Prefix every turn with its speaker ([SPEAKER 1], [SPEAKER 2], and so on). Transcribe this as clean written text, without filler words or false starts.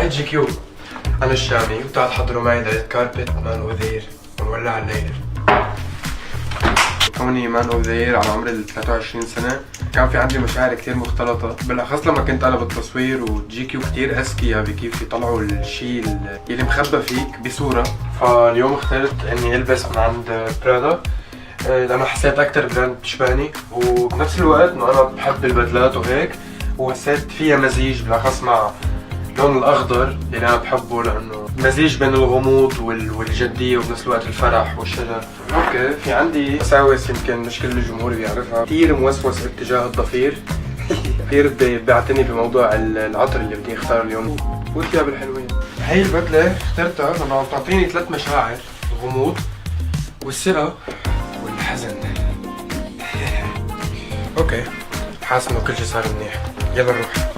[SPEAKER 1] هاي جي كيو. أنا الشامي وتعال حضروا معي دايت كاربت مان اوف ذا يير ونولع الليلة. كوني مان اوف ذا يير على عمر ال 23 سنة كان في عندي مشاعر كتير مختلطة، بالأخص لما كنت أنا بالتصوير وجي كيو كتير أذكياء بكيف يطلعوا الشي اللي مخبى فيك بصورة. فاليوم اخترت إني ألبس من عند برادا لأنه حسيت أكتر براند بتشبهني، وبنفس الوقت إنه أنا بحب البدلات وهيك، وحسيت فيها مزيج بالأخص مع اللون الأخضر اللي أنا بحبه لأنه مزيج بين الغموض والجدية وبنفس الوقت الفرح والشجر. اوكي، في عندي وساوس يمكن مش كل الجمهور بيعرفها، كثير موسوس باتجاه الضفير. كثير بيعتني بموضوع العطر اللي بدي اختاره اليوم والثياب الحلوين. هي البدلة اخترتها لأنه عم تعطيني 3 مشاعر: الغموض والثقة والحزن. اوكي، حاسس انه كل شيء صار منيح، يلا نروح.